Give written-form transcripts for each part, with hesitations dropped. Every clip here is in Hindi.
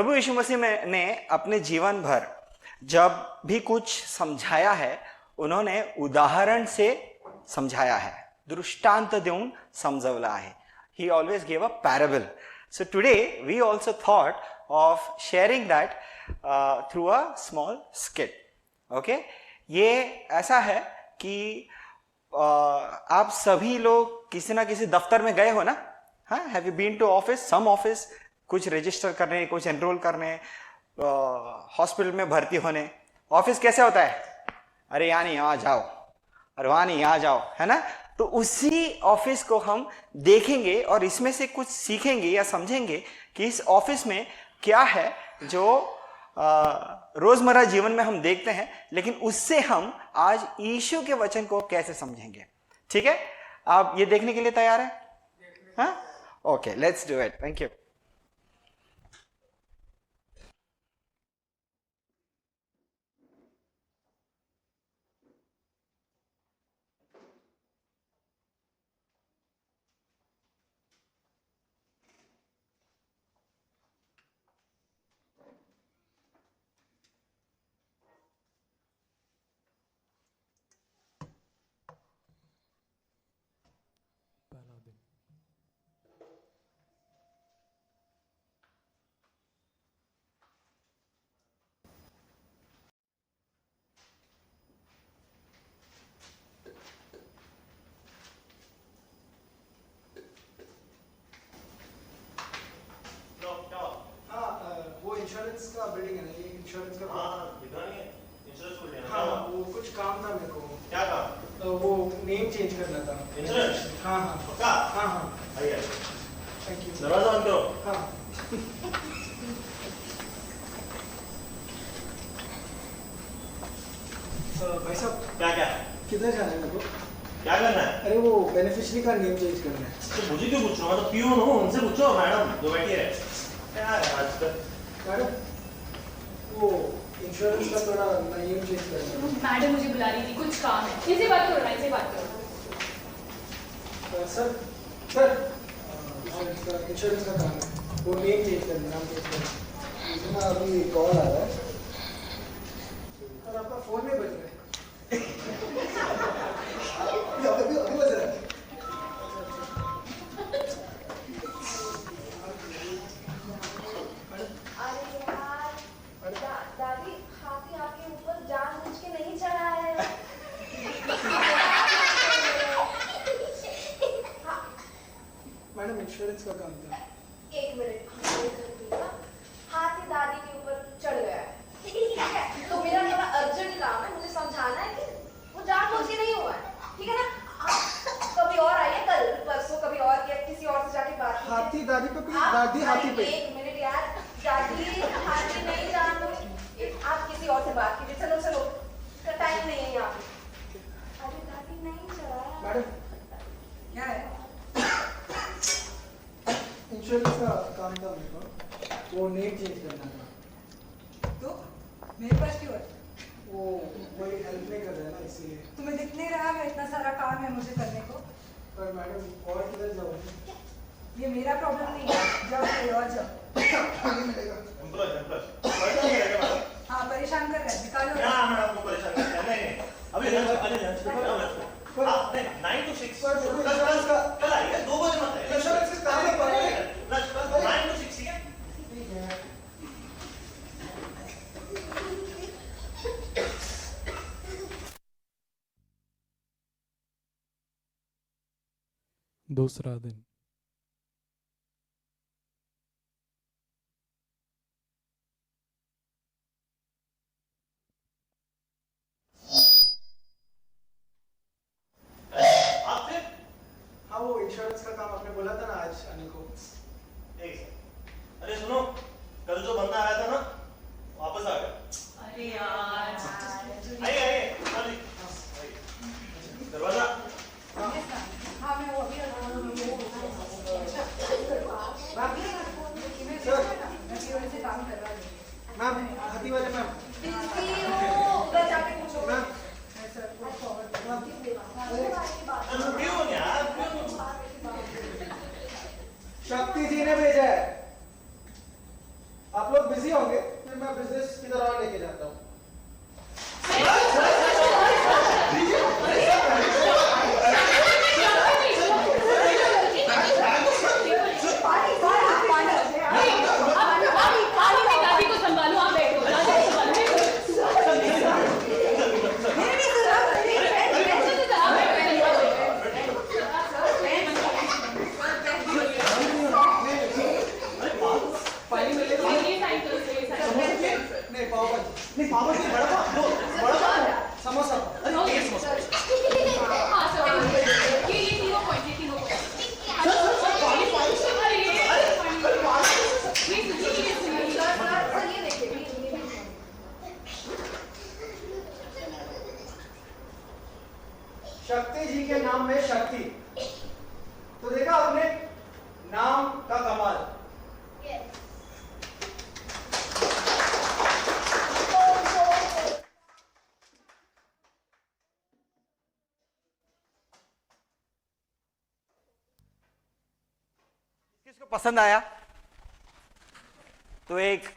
प्रभु यीशु मसीह ने अपने जीवन भर जब भी कुछ समझाया है उन्होंने उदाहरण से समझाया है, दृष्टांत देऊन समजवला आहे. He always gave a parable. So today we also thought of sharing that through a small skit. Okay? ये ऐसा है कि आप सभी लोग किसी ना किसी दफ्तर में गए हो ना? हाँ, have you been to office? Some office, कुछ रजिस्टर करने, कुछ एनरोल करने, हॉस्पिटल में भर्ती होने. ऑफिस कैसे होता है? अरे यहाँ नहीं यहाँ जाओ, अरे वहाँ नहीं यहाँ जाओ, है ना? तो उसी ऑफिस को हम देखेंगे और इसमें से कुछ सीखेंगे या समझेंगे कि इस ऑफिस में क्या है जो रोजमर्रा जीवन में हम देखते हैं, लेकिन उससे हम आज यीशु के वचन को कैसे समझेंगे. ठीक है, आप ये देखने के लिए तैयार हैं? हाँ, okay, let's do it. Thank you. Insurance का बिल्डिंग है ना, ये इंश्योरेंस का. हाँ, दिखा नहीं है. इंश्योरेंस खोल लिया. हाँ, वो कुछ काम था मेरे को. क्या काम? तो वो नेम चेंज करना था. इंश्योरेंस? हाँ हाँ पक्का? हाँ हाँ. आइए. Thank you. दरवाजा बंद करो. हाँ. भाई साहब, क्या क्या? किधर जाना है मेरे को? क्या करना है? अरे वो बेनिफिशियरी का नेम चेंज करना है. तो मुझे क्यों पूछ रहा हो? मैं तो पियून हूँ, उनसे पूछो. मैडम जो बैठी है. क्या है आजकल? मैडम, वो इंश्योरेंस का थोड़ा नेम चेंज करना है. मैडम मुझे बुला रही थी, कुछ काम है. इनसे बात करो ना, इनसे बात करो. सर सर, इंश्योरेंस का काम है, वो नेम चेंज करना है, नाम चेंज करना है. इसमें अभी कॉल आ रहा है और आपका फोन में बज रहा है. अभी बज रहा है. दादी, हाथी आपके ऊपर जानबूझ के नहीं चढ़ा है. मैडम, इंश्योरेंस का काम था. एक मिनट, हाथी दादी के ऊपर चढ़ गया है. ठीक है, तो मेरा थोड़ा अर्जेंट काम है, मुझे समझाना है कि वो जानबूझ के नहीं हुआ है. ठीक है ना? कभी और आइए, कल परसों कभी और, या किसी और से जाके बात कीजिए. हाथी दादी पे भी, दादी हाथी पे. एक मिनट यार, दादी हाथी नहीं जानबूझ. आप किसी और से बात कीजिए. चलो चलो, टाइम नहीं है यहाँ पे. अरे दादी नहीं चढ़ाया. मैडम, क्या है? इंश्योरेंस का काम था मेरे को, वो नेम चेंज करना था. तो मेरे पास क्यों है? वो कोई हेल्प नहीं कर रहा है ना, इसलिए. तुम्हें दिख नहीं रहा है इतना सारा काम है मुझे करने को? पर मैडम, और किधर जाऊँ? ये मेरा प्रॉब्लम नहीं है, जाओ कहीं और जाओ. नहीं मिलेगा. परेशान करेगा मैडम. हाँ, परेशान कर रहा है, निकालो. क्या मैडम को परेशान करते हैं? नहीं. अभी लंच नहीं, 9 to 6. कल आइए, 2 बजे मत आइए. इंश्योरेंस का काम है पर. 9 to 6, ठीक है? ठीक है. दूसरा दिन. आप फिर? हाँ, वो इंश्योरेंस का काम आपने बोला था ना आज आने को. एक सेकंड. अरे सुनो, कल जो बंदा आया था ना, वापस आ गया. अरे यार, आइए आइए, जल्दी. दरवाजा. हाँ, मैं वो अभी से काम करवा दूँगी. मैम, हाथी वाले मैम. बिजी हो, उधर जाके पूछो. मैम, सर, पियून यार, पियून. शक्ति जी ने भेजा है. आप लोग बिजी होंगे, फिर मैं बिजनेस की तरह और लेके जाता हूँ। आप अपनी दादी को संभालो, आप बैठो, दादी को संभालो। पानी में ले लो। ये साइड करो, ये साइड करो। नहीं, पाव भाजी। नहीं पाव भाजी बड़ा पाव, दो बड़ा पाव। समोसा। ओके। हाँ, सर, ये तीनों पॉइंट, ये तीनों पॉइंट। अरे ये शक्ति जी के नाम में शक्ति, तो देखा आपने नाम का कमाल। किसको पसंद आया तो एक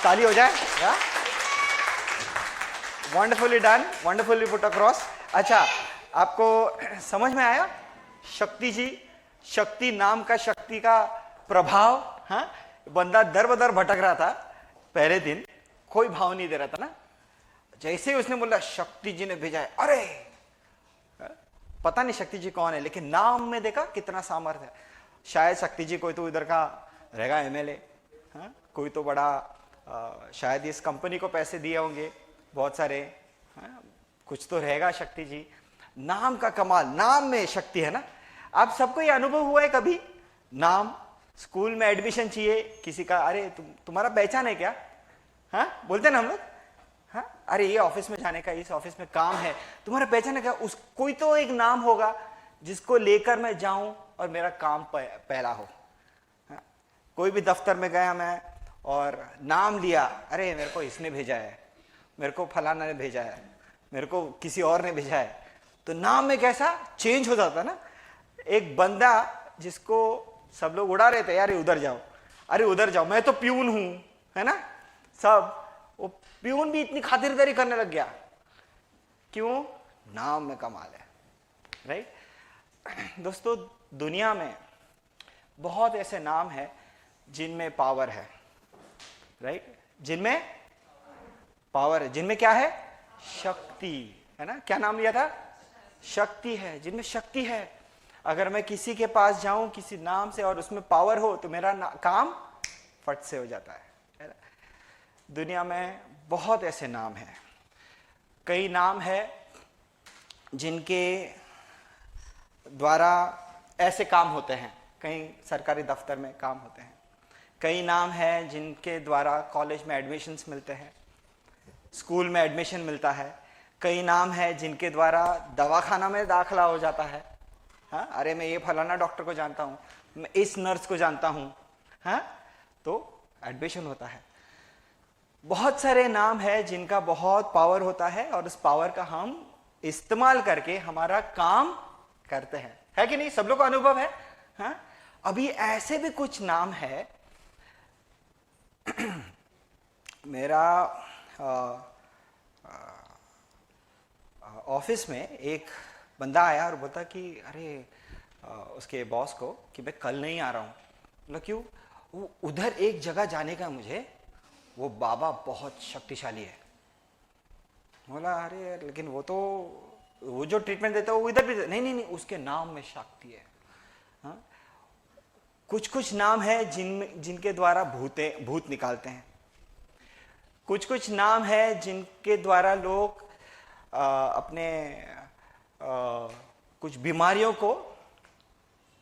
ताली हो जाए। Wonderfully done, wonderfully put across. अच्छा, आपको समझ में आया शक्ति जी, शक्ति नाम का शक्ति का प्रभाव। हाँ, बंदा दर बदर भटक रहा था पहले दिन, कोई भाव नहीं दे रहा था ना, जैसे ही उसने बोला शक्ति जी ने भेजा है, अरे पता नहीं शक्ति जी कौन है, लेकिन नाम में देखा कितना सामर्थ्य है। शायद शक्ति जी कोई तो इधर का रहेगा एमएलए, हाँ, कोई तो बड़ा शायद इस कंपनी को पैसे दिए होंगे बहुत सारे, हाँ, कुछ तो रहेगा शक्ति जी। नाम का कमाल, नाम में शक्ति है ना। आप सबको ये अनुभव हुआ है कभी, नाम, स्कूल में एडमिशन चाहिए किसी का, अरे तुम्हारा पहचान है क्या, हाँ बोलते ना हम लोग, हाँ, अरे ये ऑफिस में जाने का, इस ऑफिस में काम है, तुम्हारा पहचान है क्या, उस कोई तो एक नाम होगा जिसको लेकर मैं जाऊं और मेरा काम पहला हो। हाँ? कोई भी दफ्तर में गया मैं और नाम लिया, अरे मेरे को इसने भेजा है, मेरे को फलाना ने भेजा है, मेरे को किसी और ने भेजा है, तो नाम में कैसा चेंज हो जाता ना। एक बंदा जिसको सब लोग उड़ा रहे थे, अरे उधर जाओ, अरे उधर जाओ, मैं तो प्यून हूं, है ना, सब, वो प्यून भी इतनी खातिरदारी करने लग गया, क्यों, नाम में कमाल है, राइट। दोस्तों, दुनिया में बहुत ऐसे नाम हैं जिनमें पावर है, राइट, जिनमें पावर है, जिनमें क्या है, शक्ति है ना। क्या नाम लिया था, शक्ति है, जिनमें शक्ति है। अगर मैं किसी के पास जाऊं किसी नाम से और उसमें पावर हो तो मेरा काम फट से हो जाता है ना? दुनिया में बहुत ऐसे नाम हैं, कई नाम है जिनके द्वारा ऐसे काम होते हैं, कई सरकारी दफ्तर में काम होते हैं, कई नाम है जिनके द्वारा कॉलेज में एडमिशन्स मिलते हैं, स्कूल में एडमिशन मिलता है, कई नाम है जिनके द्वारा दवाखाना में दाखला हो जाता है। हाँ, अरे मैं ये फलाना डॉक्टर को जानता हूँ, मैं इस नर्स को जानता हूँ, हाँ, तो एडमिशन होता है। बहुत सारे नाम है जिनका बहुत पावर होता है और उस पावर का हम इस्तेमाल करके हमारा काम करते हैं, है कि नहीं, सब लोग को अनुभव है। हाँ, अभी ऐसे भी कुछ नाम है मेरा ऑफिस में एक बंदा आया और बोलता कि अरे उसके बॉस को कि मैं कल नहीं आ रहा हूँ। बोला क्यों, वो उधर एक जगह जाने का मुझे, वो बाबा बहुत शक्तिशाली है। बोला अरे लेकिन वो जो ट्रीटमेंट देता है वो इधर भी, नहीं नहीं नहीं, उसके नाम में शक्ति है। हाँ? कुछ कुछ नाम है जिनके द्वारा भूत निकालते हैं, कुछ कुछ नाम है जिनके द्वारा लोग अपने कुछ बीमारियों को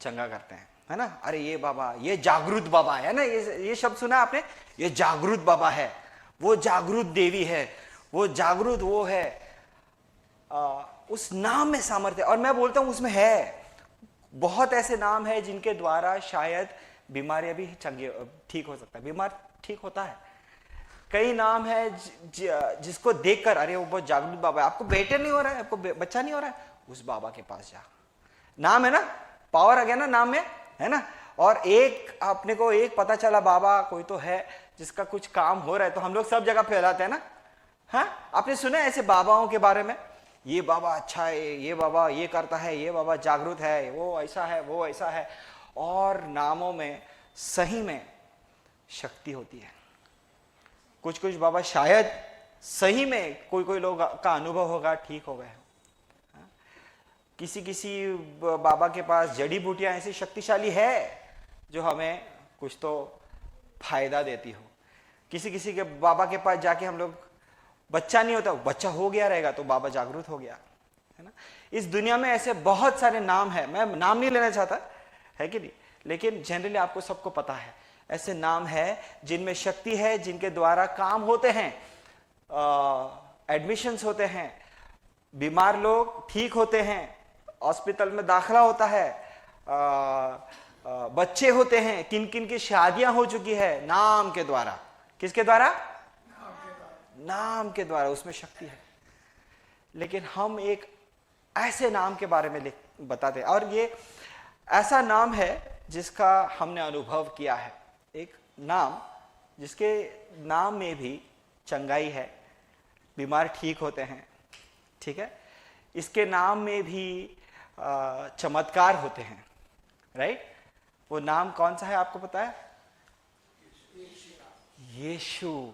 चंगा करते हैं, है ना। अरे ये बाबा, ये जागृत बाबा है ना, ये शब्द सुना आपने, ये जागृत बाबा है, वो जागृत देवी है, वो जागृत वो है। उस नाम में सामर्थ्य, और मैं बोलता हूं उसमें है। बहुत ऐसे नाम है जिनके द्वारा शायद बीमारियां भी ठीक हो सकता है, बीमार ठीक होता है। कई नाम है जिसको देखकर अरे वो बहुत जागरूक बाबा है, आपको बेटे नहीं हो रहा है, आपको बच्चा नहीं हो रहा है, उस बाबा के पास जा। नाम है ना, पावर आ गया ना नाम में, है ना। और एक अपने को एक पता चला बाबा कोई तो है जिसका कुछ काम हो रहा है, तो हम लोग सब जगह फैलाते हैं ना। हाँ, आपने सुना है ऐसे बाबाओं के बारे में, ये बाबा अच्छा है, ये बाबा ये करता है, ये बाबा जागरूक है, वो ऐसा है, वो ऐसा है। और नामों में सही में शक्ति होती है। कुछ कुछ बाबा शायद सही में कोई कोई लोग का अनुभव होगा ठीक हो गए। किसी किसी बाबा के पास जड़ी बूटियां ऐसी शक्तिशाली है जो हमें कुछ तो फायदा देती हो। किसी किसी के बाबा के पास जाके हम लोग, बच्चा नहीं होता, बच्चा हो गया रहेगा तो बाबा जागरूक हो गया, है ना। इस दुनिया में ऐसे बहुत सारे नाम है, मैं नाम नहीं लेना चाहता, है कि नहीं, लेकिन जनरली आपको सबको पता है ऐसे नाम है जिनमें शक्ति है, जिनके द्वारा काम होते हैं, एडमिशंस होते हैं, बीमार लोग ठीक होते हैं, हॉस्पिटल में दाखिला होता है, बच्चे होते हैं, किन किन की शादियां हो चुकी है नाम के द्वारा। किसके द्वारा? नाम के द्वारा, उसमें शक्ति है। लेकिन हम एक ऐसे नाम के बारे में बताते हैं, और ये ऐसा नाम है जिसका हमने अनुभव किया है। एक नाम जिसके नाम में भी चंगाई है, बीमार ठीक होते हैं, ठीक है। इसके नाम में भी चमत्कार होते हैं, राइट। वो नाम कौन सा है आपको पता है? यीशु।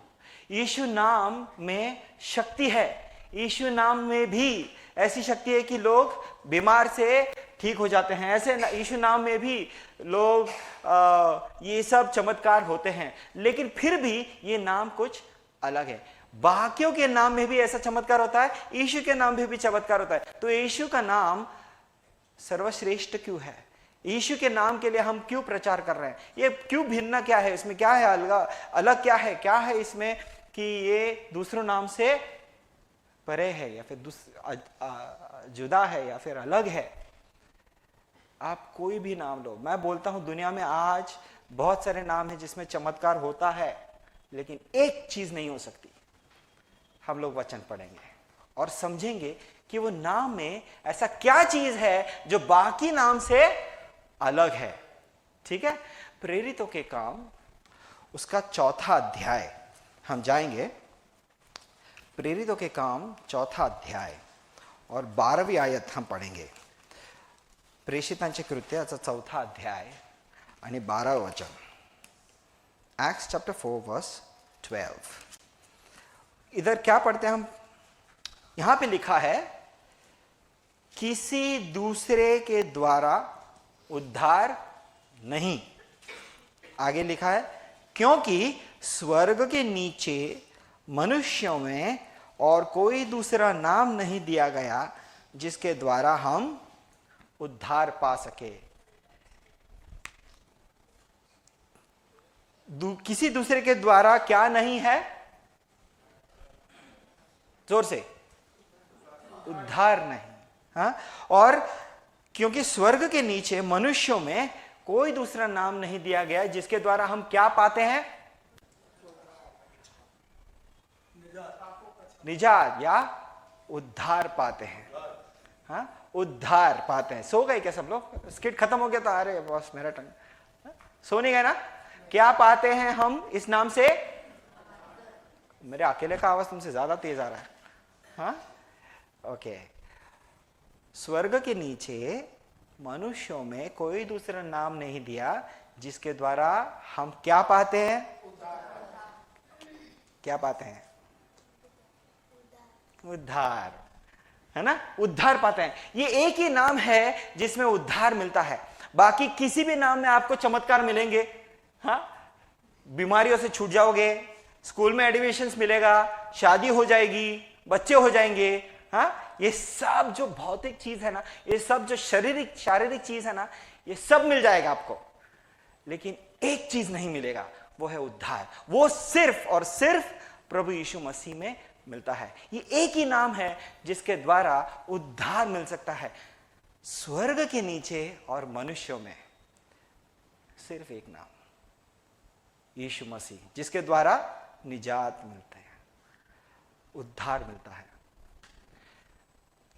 यीशु नाम में शक्ति है। यीशु नाम में भी ऐसी शक्ति है कि लोग बीमार से ठीक हो जाते हैं। ऐसे यीशु नाम में भी लोग ये सब चमत्कार होते हैं। लेकिन फिर भी ये नाम कुछ अलग है। बाकियों के नाम में भी ऐसा चमत्कार होता है, यीशु के नाम में भी चमत्कार होता है। तो यीशु का नाम सर्वश्रेष्ठ क्यों है? यीशु के नाम के लिए हम क्यों प्रचार कर रहे हैं? ये क्यों भिन्न क्या है इसमें? क्या है अलग क्या है? क्या है इसमें कि ये दूसरों नाम से परे है या फिर जुदा है या फिर अलग है? आप कोई भी नाम लो, मैं बोलता हूं दुनिया में आज बहुत सारे नाम हैं जिसमें चमत्कार होता है, लेकिन एक चीज नहीं हो सकती। हम लोग वचन पढ़ेंगे और समझेंगे कि वो नाम में ऐसा क्या चीज है जो बाकी नाम से अलग है, ठीक है। प्रेरितों के काम उसका 4था अध्याय हम जाएंगे। प्रेरितों के काम 4था अध्याय और 12वीं आयत हम पढ़ेंगे। प्रेषितांचे कृत्य याचा 4था अध्याय आणि 12वे वचन। Acts chapter 4 verse 12। इधर क्या पढ़ते हैं हम? यहां पे लिखा है किसी दूसरे के द्वारा उद्धार नहीं। आगे लिखा है क्योंकि स्वर्ग के नीचे मनुष्यों में और कोई दूसरा नाम नहीं दिया गया जिसके द्वारा हम उद्धार पा सके। किसी दूसरे के द्वारा क्या नहीं है? जोर से, उद्धार नहीं। हाँ, और क्योंकि स्वर्ग के नीचे मनुष्यों में कोई दूसरा नाम नहीं दिया गया जिसके द्वारा हम क्या पाते हैं? निजात या उद्धार पाते हैं। हाँ, उद्धार पाते हैं। सो गए क्या सब लोग? स्किट खत्म हो गया था? अरे बॉस मेरा टंग, सो नहीं गए ना? क्या पाते हैं हम इस नाम से? मेरे अकेले का आवाज तुमसे ज्यादा तेज आ रहा है। हाँ, ओके। स्वर्ग के नीचे मनुष्यों में कोई दूसरा नाम नहीं दिया जिसके द्वारा हम क्या पाते हैं? क्या पाते हैं? उद्धार, है ना। उद्धार पाते हैं। ये एक ही नाम है जिसमें उद्धार मिलता है। बाकी किसी भी नाम में आपको चमत्कार मिलेंगे। हाँ, बीमारियों से छूट जाओगे, स्कूल में एडमिशंस मिलेगा, शादी हो जाएगी, बच्चे हो जाएंगे। हाँ, ये सब जो भौतिक चीज है ना, ये सब जो शारीरिक चीज है ना, ये सब मिल जाएगा आपको। लेकिन एक चीज नहीं मिलेगा, वो है उद्धार। वो सिर्फ और सिर्फ प्रभु यीशु मसीह में मिलता है। ये एक ही नाम है जिसके द्वारा उद्धार मिल सकता है। स्वर्ग के नीचे और मनुष्यों में सिर्फ एक नाम, यीशु मसीह, जिसके द्वारा निजात मिलता है, उद्धार मिलता है।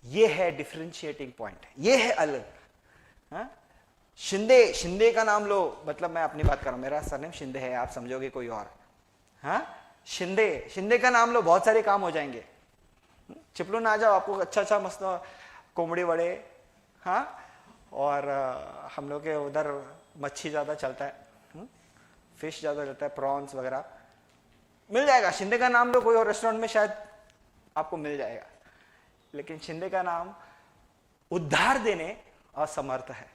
यह है डिफरेंशिएटिंग पॉइंट, यह है अलग। हाँ? शिंदे, शिंदे का नाम लो, मतलब मैं अपनी बात कर रहा हूं, मेरा सरनेम शिंदे है, आप समझोगे कोई और। हाँ, शिंदे, शिंदे का नाम लो, बहुत सारे काम हो जाएंगे। चिपलून आ जाओ, आपको अच्छा अच्छा मस्त कोमड़ी वड़े, हाँ, और हम लोग के उधर मच्छी ज़्यादा चलता है, फिश ज़्यादा चलता है, प्रॉन्स वगैरह मिल जाएगा। शिंदे का नाम लो, कोई और रेस्टोरेंट में शायद आपको मिल जाएगा, लेकिन शिंदे का नाम उद्धार देने असमर्थ है।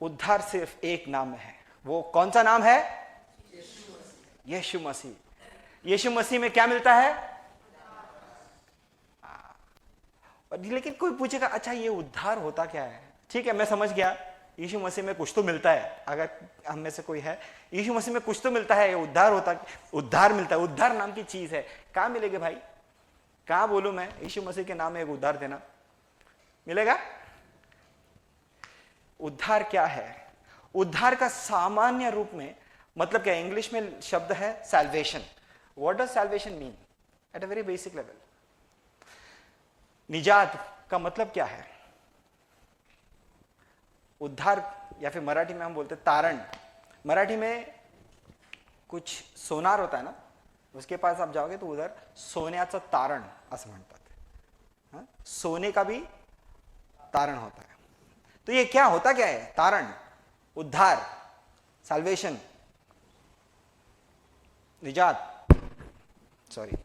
उद्धार सिर्फ एक नाम में है, वो कौन सा नाम है? यीशु मसीह। यीशु मसीह में क्या मिलता है? लेकिन कोई पूछेगा अच्छा ये उद्धार होता क्या है? ठीक है, मैं समझ गया, यीशु मसीह में कुछ तो मिलता है। अगर हम में से कोई है, यीशु मसीह में कुछ तो मिलता है, ये उद्धार होता, उद्धार मिलता है, उद्धार नाम की चीज है। कहां मिलेगी भाई? कहां बोलूं मैं? यीशु मसीह के नाम में एक उद्धार देना मिलेगा? उद्धार क्या है? उद्धार का सामान्य रूप में मतलब क्या? इंग्लिश में शब्द है salvation. What does salvation mean at a very basic level? निजात का मतलब क्या है? उद्धार, या फिर मराठी में हम बोलते तारण। मराठी में कुछ सोनार होता है ना, उसके पास आप जाओगे तो उधर सोन्याचं तारण असं म्हणतात। हाँ? सोने का भी तारण होता है। तो ये क्या होता क्या है? तारण, उद्धार, साल्वेशन, निजात, सॉरी।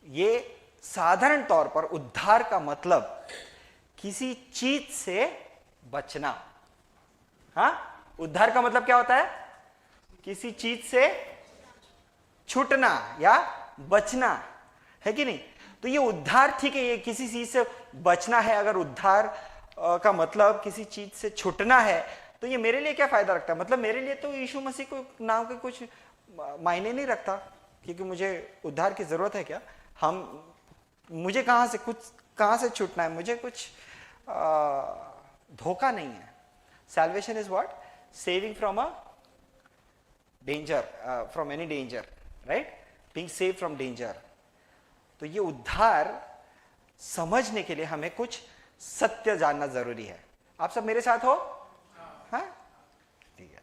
ये साधारण तौर पर उद्धार का मतलब किसी चीज से बचना। हाँ, उद्धार का मतलब क्या होता है? किसी चीज से छूटना या बचना, है कि नहीं? तो ये उद्धार, ठीक है, ये किसी चीज से बचना है। अगर उद्धार का मतलब किसी चीज से छूटना है तो ये मेरे लिए क्या फायदा रखता है? मतलब मेरे लिए तो यीशु मसीह को नाम का कुछ मायने नहीं रखता, क्योंकि मुझे उद्धार की जरूरत है क्या? मुझे कहां से छूटना है? मुझे कुछ धोखा नहीं है। Salvation is what? Saving from a danger, from any danger, right? Being save from danger. तो ये उद्धार समझने के लिए हमें कुछ सत्य जानना जरूरी है। आप सब मेरे साथ हो? हाँ, ठीक है।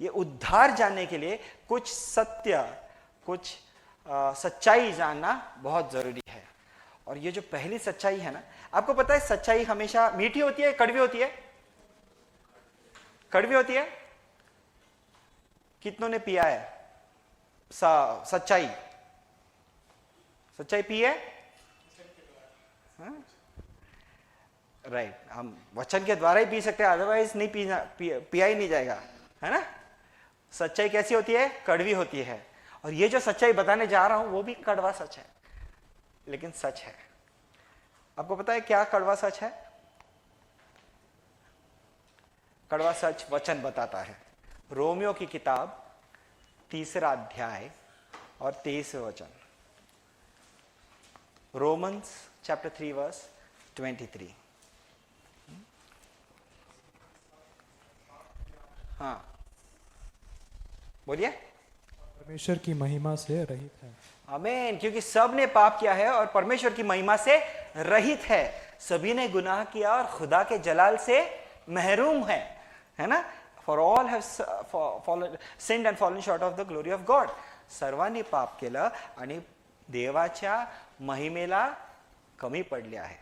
ये उद्धार जानने के लिए कुछ सत्य, कुछ सच्चाई जानना बहुत जरूरी है। और ये जो पहली सच्चाई है ना, आपको पता है सच्चाई हमेशा मीठी होती है, कड़वी होती है? कड़वी होती है। कितनों ने पिया है सच्चाई? सच्चाई पी है? राइट, हम वचन के द्वारा ही पी सकते हैं, अदरवाइज नहीं पिया ही नहीं जाएगा, है ना? सच्चाई कैसी होती है? कड़वी होती है। और ये जो सच्चाई बताने जा रहा हूं वो भी कड़वा सच है, लेकिन सच है। आपको पता है क्या कड़वा सच है? कड़वा सच वचन बताता है। रोमियो की किताब 3 अध्याय और 23 वचन। Romans chapter 3 verse 23। हाँ, बोलिए। परमेश्वर की महिमा से रहित है। आमीन। क्योंकि सब ने पाप किया है और परमेश्वर की महिमा से रहित है। सभी ने गुनाह किया और खुदा के जलाल से महरूम है ना? For all have sinned and fallen short of the glory of God. सर्वांनी पाप केलं आणि देवाच्या महिमेला कमी पडले आहे।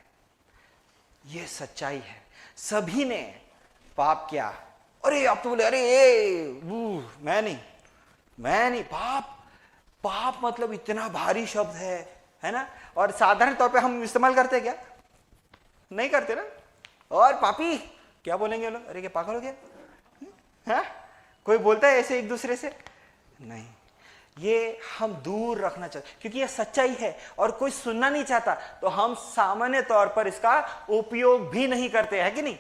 ये सच्चाई है। सभी ने पाप किया। अरे आप तो बोले अरे मैं नहीं। पाप मतलब इतना भारी शब्द है ना? और साधारण तौर पे हम इस्तेमाल करते हैं क्या? नहीं करते ना? और पापी क्या बोलेंगे लोग? अरे क्या पागल हो गया? हाँ? कोई बोलता है ऐसे एक दूसरे से? नहीं। ये हम दूर रखना चाहते, क्योंकि ये सच्चाई है और कोई सुनना नहीं चाहता, तो हम सामान्य तौर पर इसका उपयोग भी नहीं करते, है कि नहीं?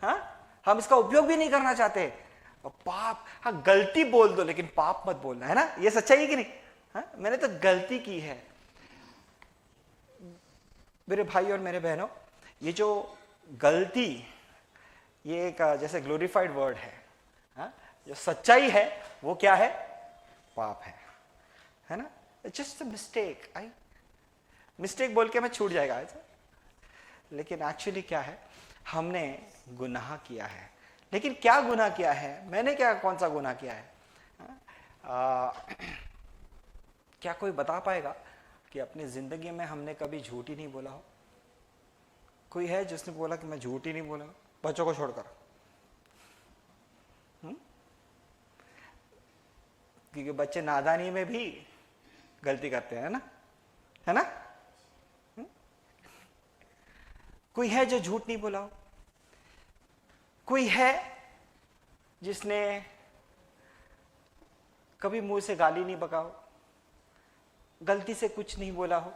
हाँ, हम इसका उपयोग भी नहीं करना चाहते। पाप, हाँ गलती बोल दो लेकिन पाप मत बोलना, है ना? ये सच्चाई है कि नहीं? हाँ, मैंने तो गलती की है। मेरे भाई और मेरे बहनों, ये जो गलती, ये एक जैसे ग्लोरीफाइड वर्ड है। हाँ, जो सच्चाई है वो क्या है? पाप है ना? जस्ट मिस्टेक बोल के मैं छूट जाएगा ऐसा, लेकिन एक्चुअली क्या है? हमने गुनाह किया है। लेकिन क्या गुनाह किया है? मैंने क्या कौन सा गुनाह किया है? क्या कोई बता पाएगा कि अपनी जिंदगी में हमने कभी झूठ ही नहीं बोला हो? कोई है जिसने बोला कि मैं झूठ ही नहीं बोला, बच्चों को छोड़कर? क्योंकि बच्चे नादानी में भी गलती करते हैं ना, है ना? कोई है जो झूठ नहीं बोला हो? कोई है जिसने कभी मुंह से गाली नहीं बका हो, गलती से कुछ नहीं बोला हो?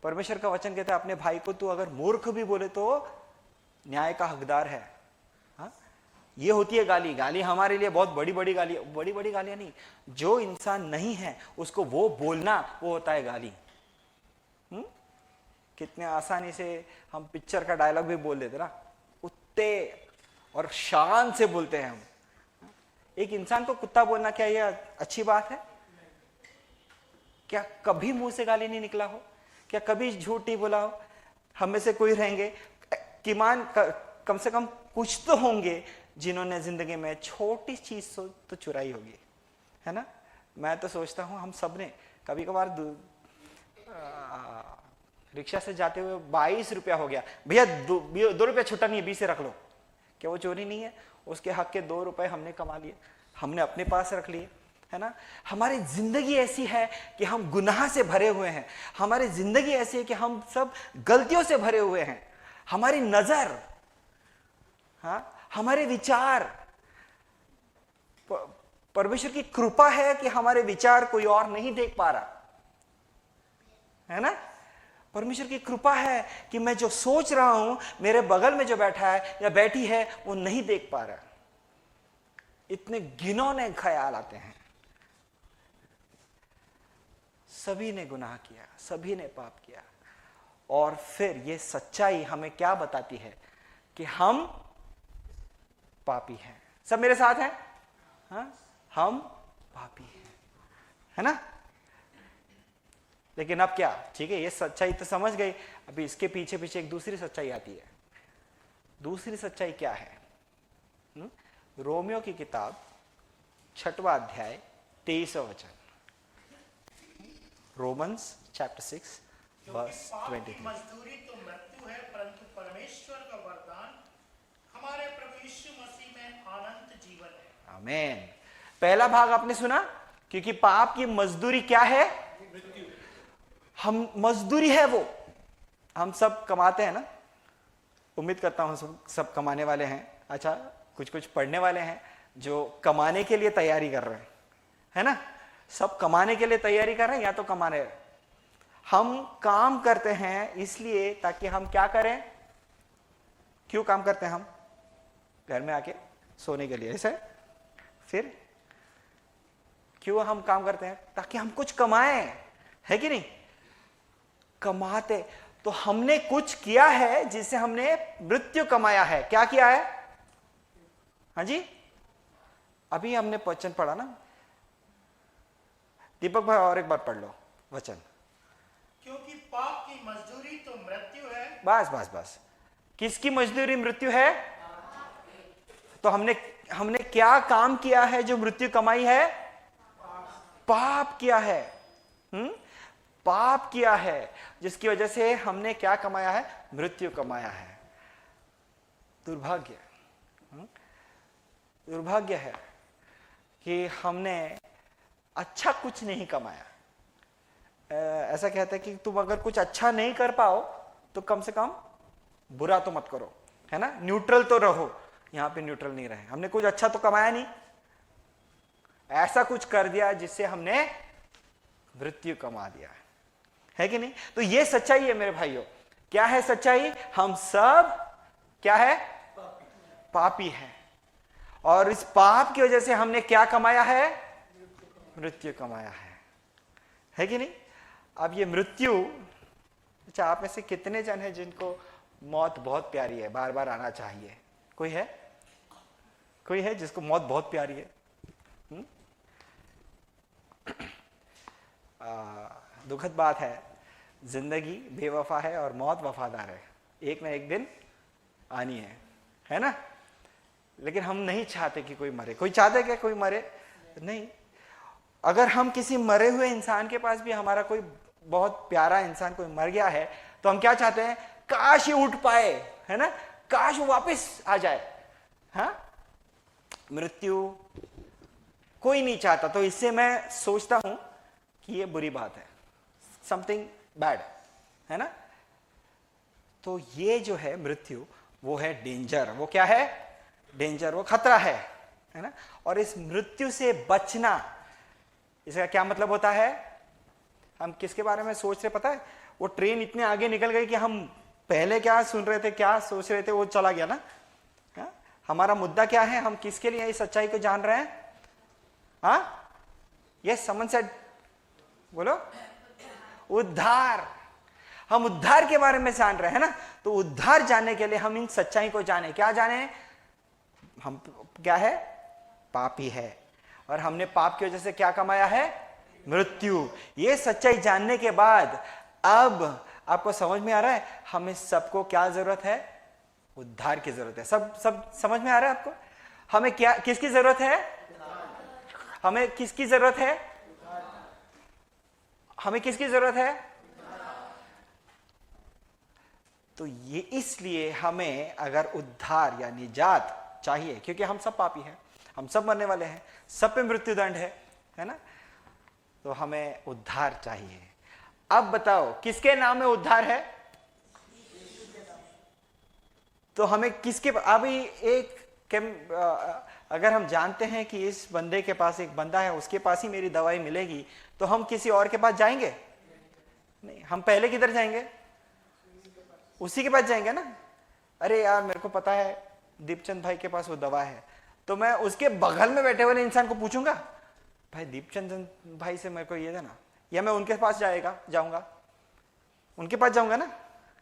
परमेश्वर का वचन कहता है अपने भाई को तू अगर मूर्ख भी बोले तो न्याय का हकदार है। हाँ, ये होती है गाली। गाली हमारे लिए बहुत बड़ी बड़ी गाली, बड़ी बड़ी गालियां नहीं, जो इंसान नहीं है उसको वो बोलना, वो होता है गाली। कितने आसानी से हम पिक्चर का डायलॉग भी बोल देते ना, कुत्ते और शान से बोलते हैं हम। एक इंसान को कुत्ता बोलना क्या ये अच्छी बात है? क्या कभी मुंह से गाली नहीं निकला हो? क्या कभी झूठ नहीं बोला हो? हम में से कोई रहेंगे कम से कम कुछ तो होंगे जिन्होंने जिंदगी में छोटी चीज तो चुराई होगी, है ना? मैं तो सोचता हूं हम सब ने कभी कभार रिक्शा से जाते हुए 22 रुपया हो गया, भैया 2 रुपया छुट्टा नहीं है, 20 से रख लो। क्या वो चोरी नहीं है? उसके हक के 2 रुपए हमने कमा लिए, हमने अपने पास रख लिए, है ना? हमारी जिंदगी ऐसी है कि हम गुनाह से भरे हुए हैं। हमारी जिंदगी ऐसी है कि हम सब गलतियों से भरे हुए हैं। हमारी नजर, हाँ, हमारे विचार, परमेश्वर की कृपा है कि हमारे विचार कोई और नहीं देख पा रहा, है ना? परमेश्वर की कृपा है कि मैं जो सोच रहा हूं मेरे बगल में जो बैठा है या बैठी है वो नहीं देख पा रहा। इतने घिनौने ख्याल आते हैं। सभी ने गुनाह किया, सभी ने पाप किया। और फिर ये सच्चाई हमें क्या बताती है? कि हम पापी हैं। सब मेरे साथ हैं? हाँ, हम पापी हैं, है ना? लेकिन अब क्या? ठीक है, ये सच्चाई तो समझ गई। अभी इसके पीछे पीछे एक दूसरी सच्चाई आती है। दूसरी सच्चाई क्या है? रोमियो की किताब 6वां अध्याय 23वां वचन। Romans chapter 6 verse 23। मजदूरी तो मृत्यु है, परंतु परमेश्वर का वरदान हमारे प्रभु यीशु मसीह में अनंत जीवन है। आमीन। पहला भाग आपने सुना, क्योंकि पाप की मजदूरी क्या है? हम मजदूरी है वो। हम सब कमाते हैं ना, उम्मीद करता हूं सब कमाने वाले हैं। अच्छा, कुछ कुछ पढ़ने वाले हैं जो कमाने के लिए तैयारी कर रहे हैं, है ना? सब कमाने के लिए तैयारी कर रहे हैं या तो कमा रहे हैं। हम काम करते हैं इसलिए ताकि हम क्या करें? क्यों काम करते हैं हम? घर में आके सोने के लिए, ऐसे? फिर क्यों हम काम करते हैं? ताकि हम कुछ कमाएं, है कि नहीं? कमाते तो हमने कुछ किया है जिससे हमने मृत्यु कमाया है। क्या किया है? हाँ जी, अभी हमने वचन पढ़ा ना। दीपक भाई और एक बार पढ़ लो वचन। क्योंकि पाप की मजदूरी तो मृत्यु है। बस बस बस। किसकी मजदूरी मृत्यु है? तो हमने क्या काम किया है जो मृत्यु कमाई है? पाप किया है। पाप किया है जिसकी वजह से हमने क्या कमाया है? मृत्यु कमाया है। दुर्भाग्य, दुर्भाग्य है कि हमने अच्छा कुछ नहीं कमाया। ऐसा कहता है कि तुम अगर कुछ अच्छा नहीं कर पाओ तो कम से कम बुरा तो मत करो, है ना? न्यूट्रल तो रहो। यहां पे न्यूट्रल नहीं रहे। हमने कुछ अच्छा तो कमाया नहीं, ऐसा कुछ कर दिया जिससे हमने मृत्यु कमा दिया, है कि नहीं? तो ये सच्चाई है मेरे भाइयों। क्या है सच्चाई? हम सब क्या है? पापी हैं। और इस पाप की वजह से हमने क्या कमाया है? मृत्यु कमाया है कि नहीं? अब ये मृत्यु, अच्छा, आप में से कितने जन हैं जिनको मौत बहुत प्यारी है, बार बार आना चाहिए? कोई है? कोई है जिसको मौत बहुत प्यारी है? दुखद बात है, जिंदगी बेवफा है और मौत वफादार है। एक ना एक दिन आनी है ना? लेकिन हम नहीं चाहते कि कोई मरे। कोई चाहते क्या कोई मरे? नहीं। अगर हम किसी मरे हुए इंसान के पास भी हमारा कोई बहुत प्यारा इंसान कोई मर गया है तो हम क्या चाहते हैं? काश ये उठ पाए, है ना? काश वो वापस आ जाए। हाँ, मृत्यु कोई नहीं चाहता। तो इससे मैं सोचता हूं कि ये बुरी बात है, समथिंग बैड, है ना? तो ये जो है मृत्यु, वो है डेंजर। वो क्या है? डेंजर, वो खतरा है ना? और इस मृत्यु से बचना, इसका क्या मतलब होता है? हम किसके बारे में सोच रहे पता है? वो ट्रेन इतने आगे निकल गई कि हम पहले क्या सुन रहे थे, क्या सोच रहे थे, वो चला गया ना। हा? हमारा मुद्दा क्या है? हम किसके लिए इस सच्चाई को जान रहे हैं? हाँ, यस, समन सेड, बोलो, उद्धार। हम उद्धार के बारे में जान रहे हैं ना। तो उद्धार जानने के लिए हम इन सच्चाई को जाने। क्या जाने? हम क्या है? पापी है, और हमने पाप की वजह से क्या कमाया है? मृत्यु। ये सच्चाई जानने के बाद अब आपको समझ में आ रहा है हमें सबको क्या जरूरत है? उद्धार की जरूरत है। सब समझ में आ रहा है आपको? हमें क्या, किसकी जरूरत है? हमें किसकी जरूरत है? हमें किसकी जरूरत है? तो ये इसलिए हमें अगर उद्धार या निजात चाहिए, क्योंकि हम सब पापी हैं, हम सब मरने वाले हैं, सब पे मृत्यु दंड है ना? तो हमें उद्धार चाहिए। अब बताओ किसके नाम में उद्धार है? तो हमें किसके, अभी अगर हम जानते हैं कि इस बंदे के पास एक बंदा है, उसके पास ही मेरी दवाई मिलेगी, तो हम किसी और के पास जाएंगे नहीं। हम पहले किधर जाएंगे? उसी के पास जाएंगे ना। अरे यार, मेरे को पता है दीपचंद भाई के पास वो दवा है, तो मैं उसके बगल में बैठे वाले इंसान को पूछूंगा, भाई दीपचंद भाई से मेरे को ये देना, या मैं उनके पास जाऊंगा, उनके पास जाऊंगा ना,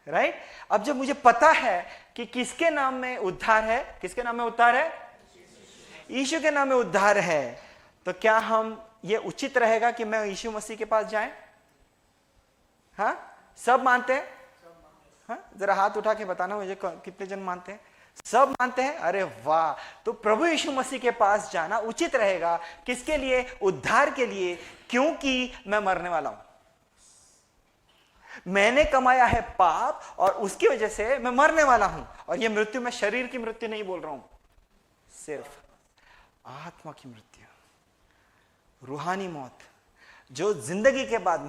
राइट? अब जब मुझे पता है कि किसके नाम में उद्धार है, किसके नाम में उद्धार है? यीशु के नाम में उद्धार है, तो क्या हम ये उचित रहेगा कि मैं यीशु मसीह के पास जाएं? हाँ, सब मानते हैं? हाँ, जरा हाथ उठा के बताना मुझे कितने जन मानते हैं? सब मानते हैं? अरे वाह! तो प्रभु यीशु मसीह के पास जाना उचित रहेगा। किसके लिए? उद्धार के लिए, क्योंकि मैं मरने वाला हूं। मैंने कमाया है पाप, और उसकी वजह से मैं मरने वाला हूं। और यह मृत्यु, मैं शरीर की मृत्यु नहीं बोल रहा हूं, सिर्फ आत्मा की मृत्यु, रूहानी मौत, जो जिंदगी के बाद,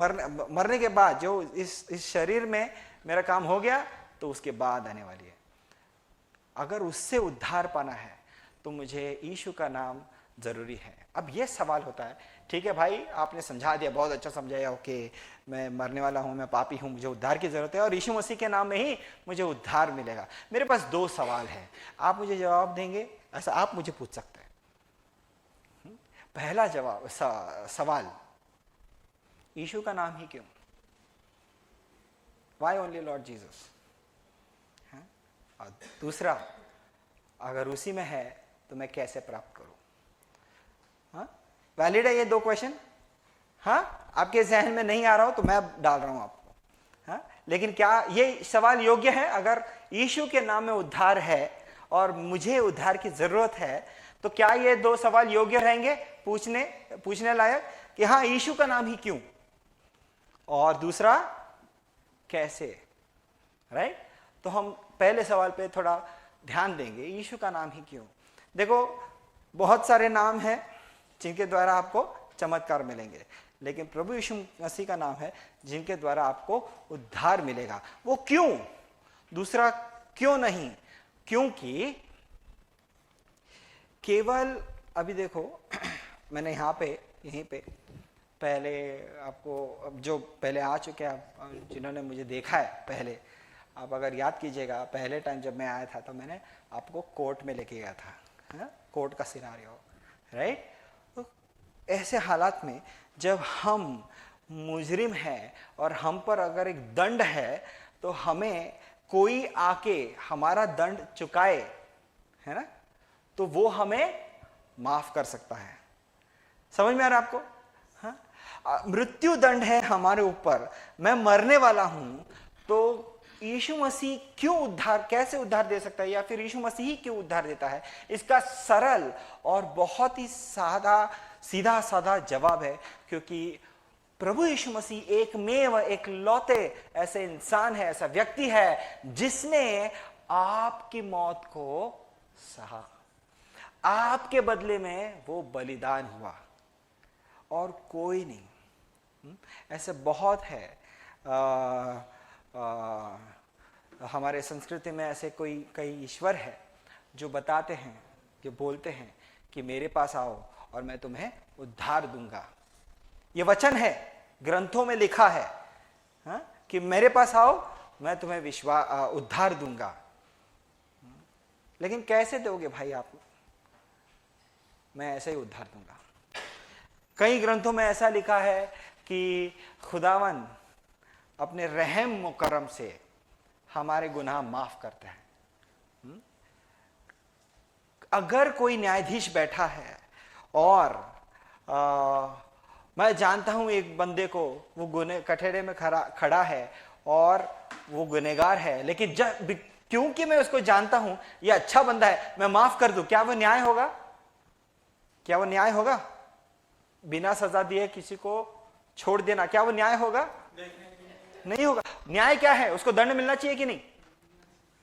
मरने के बाद, जो इस शरीर में मेरा काम हो गया, तो उसके बाद आने वाली है। अगर उससे उद्धार पाना है तो मुझे यीशु का नाम जरूरी है। अब यह सवाल होता है, ठीक है भाई, आपने समझा दिया, बहुत अच्छा समझाया, ओके, मैं मरने वाला हूं, मैं पापी हूं, मुझे उद्धार की जरूरत है, और यीशु मसीह के नाम में ही मुझे उद्धार मिलेगा। मेरे पास दो सवाल है, आप मुझे जवाब देंगे? ऐसा आप मुझे पूछ सकते हैं। पहला सवाल, यीशु का नाम ही क्यों? Why only Lord Jesus? और दूसरा, अगर उसी में है तो मैं कैसे प्राप्त करूं? हाँ, वैलिड है ये दो क्वेश्चन? हाँ, आपके जहन में नहीं आ रहा हो तो मैं डाल रहा हूं आपको। हाँ, लेकिन क्या ये सवाल योग्य है? अगर यीशु के नाम में उद्धार है और मुझे उद्धार की जरूरत है, तो क्या ये दो सवाल योग्य रहेंगे पूछने लायक कि हाँ, यीशु का नाम ही क्यों, और दूसरा कैसे? राइट? तो हम पहले सवाल पे थोड़ा ध्यान देंगे, यीशु का नाम ही क्यों। देखो, बहुत सारे नाम हैं जिनके द्वारा आपको चमत्कार मिलेंगे, लेकिन प्रभु यीशु मसीह का नाम है जिनके द्वारा आपको उद्धार मिलेगा। वो क्यों? दूसरा क्यों नहीं? क्योंकि केवल, अभी देखो मैंने यहीं पे पहले आपको, जो पहले आ चुके हैं, जिन्होंने मुझे देखा है पहले, आप अगर याद कीजिएगा, पहले टाइम जब मैं आया था तो मैंने आपको कोर्ट में लेके गया था, है? कोर्ट का सिनारियो, राइट? तो ऐसे हालात में जब हम मुजरिम हैं और हम पर अगर एक दंड है, तो हमें कोई आके हमारा दंड चुकाए, है ना, तो वो हमें माफ कर सकता है। समझ में आ रहा है आपको? हाँ, मृत्यु दंड है हमारे ऊपर, मैं मरने वाला हूं, तो यीशु मसीह क्यों उद्धार, कैसे उद्धार दे सकता है, या फिर यीशु मसीह ही क्यों उद्धार देता है, इसका सरल और बहुत ही सीधा साधा जवाब है, क्योंकि प्रभु यीशु मसीह एकमेव एकलौते ऐसे इंसान है, ऐसा व्यक्ति है जिसने आपकी मौत को सहा, आपके बदले में वो बलिदान हुआ और कोई नहीं। ऐसे बहुत है हमारे संस्कृति में ऐसे कई ईश्वर है जो बताते हैं, जो बोलते हैं कि मेरे पास आओ और मैं तुम्हें उद्धार दूंगा। ये वचन है, ग्रंथों में लिखा है, हा? कि मेरे पास आओ मैं तुम्हें उद्धार दूंगा। लेकिन कैसे दोगे भाई आप? मैं ऐसे ही उद्धार दूंगा। कई ग्रंथों में ऐसा लिखा है कि खुदावन अपने रहम मुकर्रम से हमारे गुनाह माफ करते हैं। अगर कोई न्यायाधीश बैठा है और मैं जानता हूं एक बंदे को, वो कठघरे में खड़ा है और वो गुनहगार है, लेकिन क्योंकि मैं उसको जानता हूं ये अच्छा बंदा है, मैं माफ कर दूं, क्या वो न्याय होगा? क्या वो न्याय होगा? बिना सजा दिए किसी को छोड़ देना, क्या वो न्याय होगा? नहीं होगा। न्याय क्या है? उसको दंड मिलना चाहिए कि नहीं?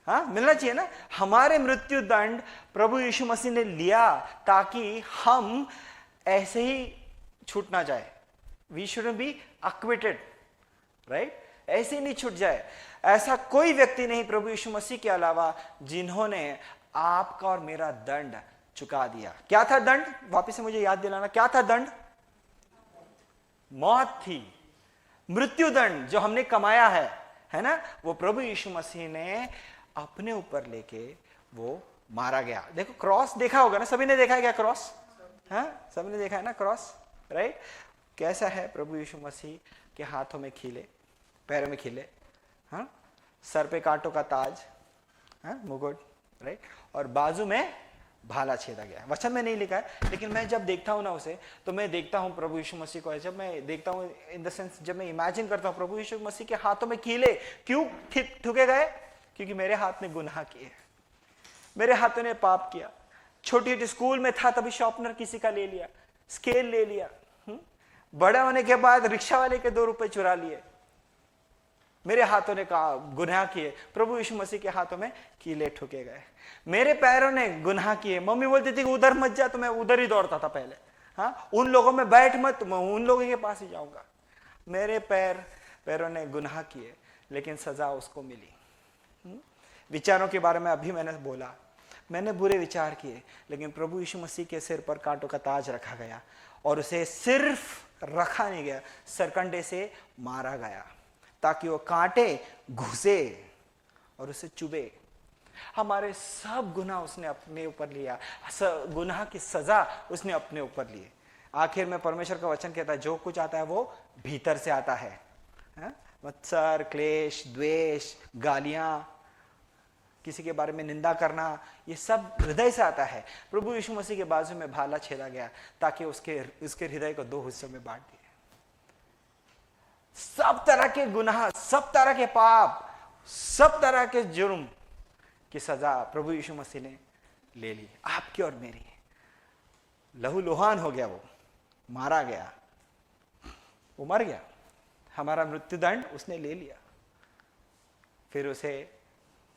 हाँ, मिलना चाहिए ना। हमारे मृत्यु दंड प्रभु यीशु मसीह ने लिया ताकि हम ऐसे ही छूट ना जाए। We shouldn't be acquitted, right? ऐसे ही नहीं छूट जाए। ऐसा कोई व्यक्ति नहीं प्रभु यीशु मसीह के अलावा जिन्होंने आपका और मेरा दंड चुका दिया। क्या था दंड? वापस से मुझे याद दिलाना, क्या था दंड? मौत थी। मृत्यु दंड जो हमने कमाया है ना, वो प्रभु यीशु मसीह ने अपने ऊपर लेके वो मारा गया। देखो क्रॉस देखा होगा ना, सभी ने देखा है क्या क्रॉस? हाँ, सभी ने देखा है ना क्रॉस, राइट? कैसा है प्रभु यीशु मसीह के हाथों में खीले, पैरों में खीले, हाँ, सर पे कांटों का ताज, हाँ, मुकुट, राइट, और बाजू में भाला छेदा गया। वचन में नहीं लिखा है, लेकिन मैं जब देखता हूं ना उसे, तो मैं देखता हूं प्रभु यीशु मसीह को। जब मैं देखता हूं इन द सेंस, जब मैं इमेजिन करता हूं प्रभु यीशु मसीह के हाथों में कीले क्यों ठुके गए? क्योंकि मेरे हाथ ने गुनाह किए, मेरे हाथों ने पाप किया। छोटी छोटी स्कूल में था तभी शॉर्पनर किसी का ले लिया, स्केल ले लिया, बड़ा होने के बाद रिक्शा वाले के 2 रुपए चुरा लिए। मेरे हाथों ने गुनाह किए, प्रभु यीशु मसीह के हाथों में कीले ठुके गए। मेरे पैरों ने गुनाह किए, मम्मी बोलती थी कि उधर मत जा, तो मैं उधर ही दौड़ता था पहले, हाँ, उन लोगों में बैठ मत, मैं उन लोगों के पास ही जाऊंगा। मेरे पैरों ने गुनाह किए, लेकिन सजा उसको मिली। विचारों के बारे में अभी मैंने बोला, मैंने बुरे विचार किए, लेकिन प्रभु यीशु मसीह के सिर पर कांटों का ताज रखा गया और उसे सिर्फ रखा नहीं गया, सरकंडे से मारा गया ताकि वो कांटे घुसे और उसे चुभे। हमारे सब गुनाह उसने अपने ऊपर लिया, गुनाह की सजा उसने अपने ऊपर ली। आखिर में परमेश्वर का वचन कहता है जो कुछ आता है वो भीतर से आता है, मत्सर, क्लेश, द्वेष, गालियां, किसी के बारे में निंदा करना, ये सब हृदय से आता है। प्रभु यीशु मसीह के बाजू में भाला छेदा गया ताकि उसके हृदय को 2 हिस्सों में बांट दिया। सब तरह के गुनाह, सब तरह के पाप, सब तरह के जुर्म की सजा प्रभु यीशु मसीह ने ले ली, आपकी और मेरी। लहू लुहान हो गया, वो मारा गया, वो मर गया। हमारा मृत्यु दंड उसने ले लिया, फिर उसे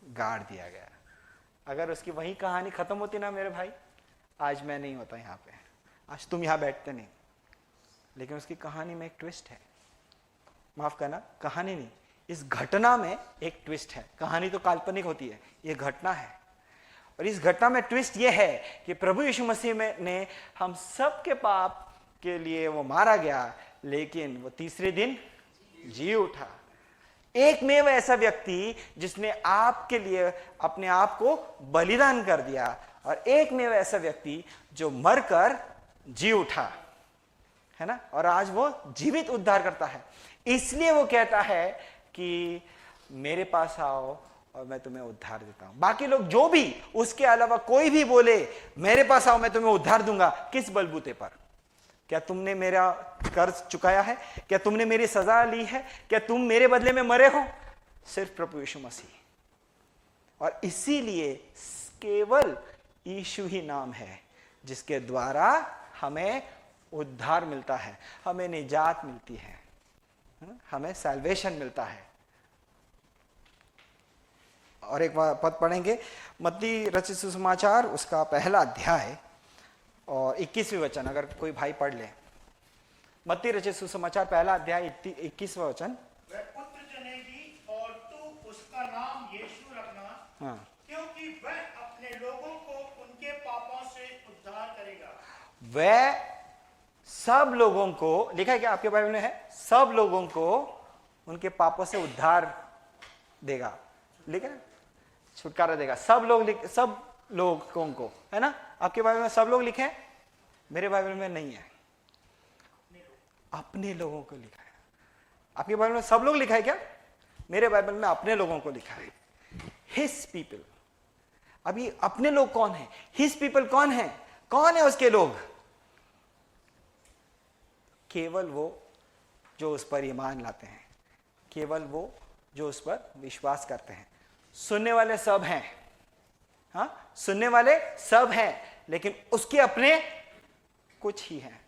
गाड़ दिया गया। अगर उसकी वही कहानी खत्म होती ना मेरे भाई, आज मैं नहीं होता यहाँ पे, आज तुम यहाँ बैठते नहीं। लेकिन उसकी कहानी में एक ट्विस्ट है, माफ करना, कहानी नहीं, इस घटना में एक ट्विस्ट है। कहानी तो काल्पनिक होती है, ये घटना है। और इस घटना में ट्विस्ट ये है कि प्रभु यीशु मसीह ने हम सब के पाप के लिए वो मारा गया, लेकिन वो तीसरे दिन जी उठा। एकमेव ऐसा व्यक्ति जिसने आपके लिए अपने आप को बलिदान कर दिया, और एकमेव ऐसा व्यक्ति जो मरकर जी उठा, है ना, और आज वो जीवित उद्धार करता है। इसलिए वो कहता है कि मेरे पास आओ और मैं तुम्हें उद्धार देता हूं। बाकी लोग जो भी, उसके अलावा कोई भी बोले मेरे पास आओ मैं तुम्हें उद्धार दूंगा, किस बलबूते पर? क्या तुमने मेरा कर्ज चुकाया है? क्या तुमने मेरी सजा ली है? क्या तुम मेरे बदले में मरे हो? सिर्फ प्रभु यीशु मसीह। और इसीलिए केवल यीशु ही नाम है जिसके द्वारा हमें उद्धार मिलता है, हमें निजात मिलती है, हमें सैल्वेशन मिलता है। और एक पद पढ़ेंगे, मत्ती रचित सुसमाचार उसका पहला अध्याय और 21वें वचन, अगर कोई भाई पढ़ ले। मत्ती रचित सुसमाचार पहला अध्याय 21वां वचन। वह पुत्र जनेगी और तू उसका नाम यीशु रखना, हाँ, क्योंकि वह अपने लोगों को उनके पापों से उद्धार करेगा। वह सब लोगों को, लिखा है क्या आपके बाइबल में है? सब लोगों को उनके पापों से उद्धार देगा, लिखा है, छुटकारा देगा। सब लोगों को, है ना? आपके बाइबल में सब लोग लिखे हैं, मेरे बाइबल में नहीं है, अपने लोगों को लिखा है। आपके बाइबल में सब लोग लिखा है क्या? मेरे बाइबल में अपने लोगों को लिखा है, हिज पीपल। अभी अपने लोग कौन है? हिज पीपल कौन है? कौन है उसके लोग? केवल वो जो उस पर ईमान लाते हैं, केवल वो जो उस पर विश्वास करते हैं। सुनने वाले सब हैं, हाँ, सुनने वाले सब हैं, लेकिन उसके अपने कुछ ही हैं।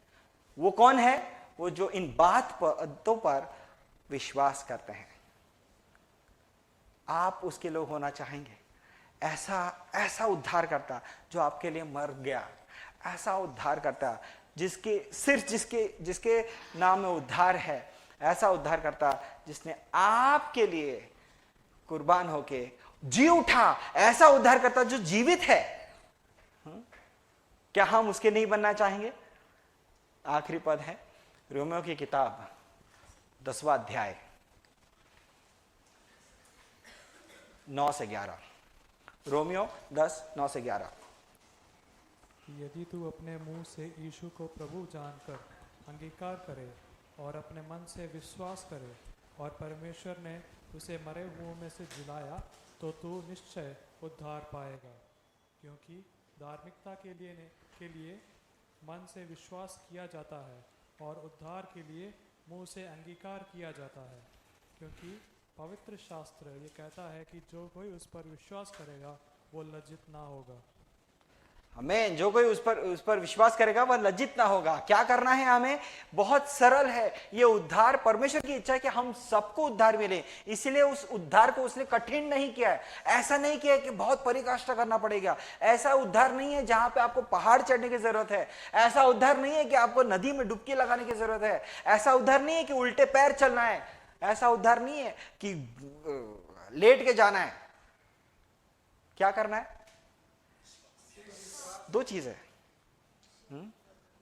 वो कौन है? वो जो इन बातों पर विश्वास करते हैं। आप उसके लोग होना चाहेंगे? ऐसा उद्धार करता जो आपके लिए मर गया, ऐसा उद्धार करता जिसके नाम में उद्धार है, ऐसा उद्धार करता जिसने आपके लिए कुर्बान होके जी उठा, ऐसा उद्धार करता जो जीवित है। क्या हम उसके नहीं बनना चाहेंगे? आखिरी पद है रोमियो की किताब 10वां अध्याय 9 से 11। रोमियो 10, 9 से 11। यदि तू अपने मुंह से यीशु को प्रभु जानकर अंगीकार करे और अपने मन से विश्वास करे और परमेश्वर ने उसे मरे हुओं में से जिलाया, तो तू निश्चय उद्धार पाएगा। क्योंकि धार्मिकता के लिए मन से विश्वास किया जाता है और उद्धार के लिए मुंह से अंगीकार किया जाता है। क्योंकि पवित्र शास्त्र ये कहता है कि जो कोई उस पर विश्वास करेगा वो लज्जित ना होगा। हमें जो कोई उस पर विश्वास करेगा वह लज्जित ना होगा। क्या करना है हमें? बहुत सरल है। ये उद्धार परमेश्वर की इच्छा है कि हम सबको उद्धार मिले, इसलिए उस उद्धार को उसने कठिन नहीं किया है। ऐसा नहीं किया है कि बहुत परिकाष्ठा करना पड़ेगा। ऐसा उद्धार नहीं है जहां पे आपको पहाड़ चढ़ने की जरूरत है। ऐसा उद्धार नहीं है कि आपको नदी में डुबकी लगाने की जरूरत है। ऐसा उद्धार नहीं है कि उल्टे पैर चलना है। ऐसा उद्धार नहीं है कि लेट के जाना है। क्या करना है? दो चीज है,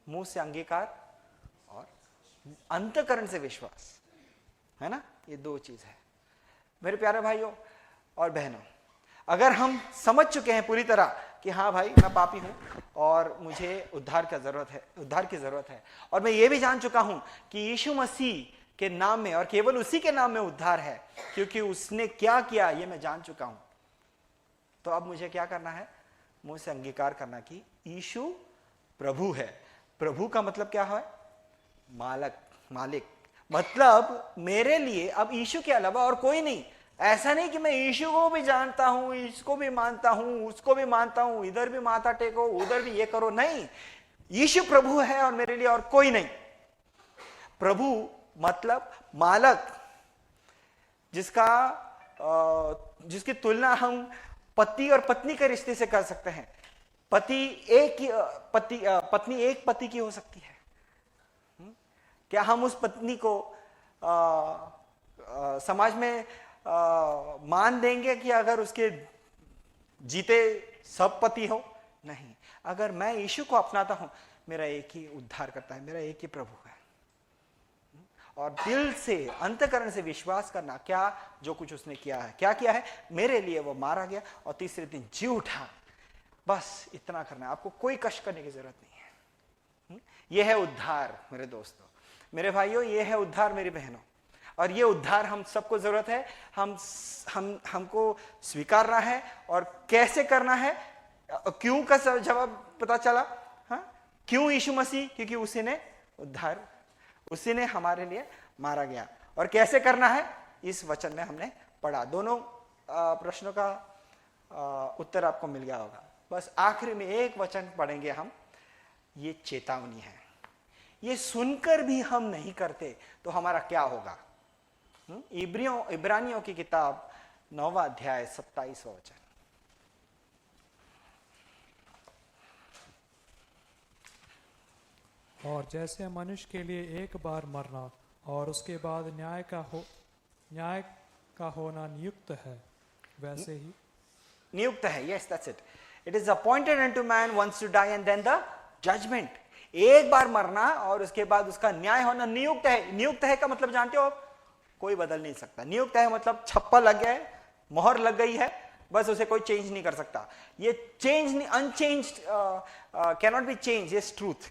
मुंह से अंगीकार और अंतःकरण से विश्वास, है ना? ये दो चीज है। मेरे प्यारे भाइयों और बहनों, अगर हम समझ चुके हैं पूरी तरह कि हाँ भाई मैं पापी हूं और मुझे उद्धार की जरूरत है, और मैं ये भी जान चुका हूं कि यीशु मसीह के नाम में और केवल उसी के नाम में उद्धार है, क्योंकि उसने क्या किया ये मैं जान चुका हूं, तो अब मुझे क्या करना है? मुंह से अंगीकार करना कि यीशु प्रभु है। प्रभु का मतलब क्या है? मालिक। मतलब मेरे लिए अब यीशु के अलावा और कोई नहीं। ऐसा नहीं कि मैं यीशु को भी जानता हूं, इसको भी मानता हूं, उसको भी मानता हूं, इधर भी माथा टेको, उधर भी ये करो। नहीं, यीशु प्रभु है और मेरे लिए और कोई नहीं। प्रभु मतलब मालक, जिसकी तुलना हम पति और पत्नी के रिश्ते से कर सकते हैं। पत्नी एक पति की हो सकती है। क्या हम उस पत्नी को समाज में मान देंगे कि अगर उसके जीते सब पति हो? नहीं। अगर मैं यीशु को अपनाता हूं, मेरा एक ही उद्धार करता है, मेरा एक ही प्रभु है। और दिल से अंतःकरण से विश्वास करना, क्या जो कुछ उसने किया है, क्या किया है मेरे लिए, वो मारा गया और तीसरे दिन जी उठा, बस इतना करना है। आपको कोई कष्ट करने की जरूरत नहीं है। यह है उद्धार मेरे दोस्तों, मेरे भाइयों, यह है उद्धार मेरी बहनों। और ये उद्धार हम सबको जरूरत है। हमको स्वीकारना है। और कैसे करना है? क्यों का जवाब पता चला। हाँ, क्यों यीशु मसीह? क्योंकि उसी ने उद्धार, उसी ने हमारे लिए मारा गया। और कैसे करना है? इस वचन में हमने पढ़ा, दोनों प्रश्नों का उत्तर आपको मिल गया होगा। बस आखिरी में एक वचन पढ़ेंगे हम, ये चेतावनी है। ये सुनकर भी हम नहीं करते तो हमारा क्या होगा? इब्रानियों की किताब 9वां अध्याय 27वां वचन। और जैसे मनुष्य के लिए एक बार मरना और उसके बाद न्याय का होना नियुक्त है, वैसे ही नियुक्त है, yes that's it, it is appointed unto man once to die and then the judgement. एक बार मरना और उसके बाद उसका न्याय होना नियुक्त है। नियुक्त है का मतलब जानते हो आप? कोई बदल नहीं सकता। नियुक्त है मतलब छप्पा लग गया है, मोहर लग गई है, बस उसे कोई चेंज नहीं कर सकता। ये चेंज नहीं, unchanged can not be change, ये ट्रूथ।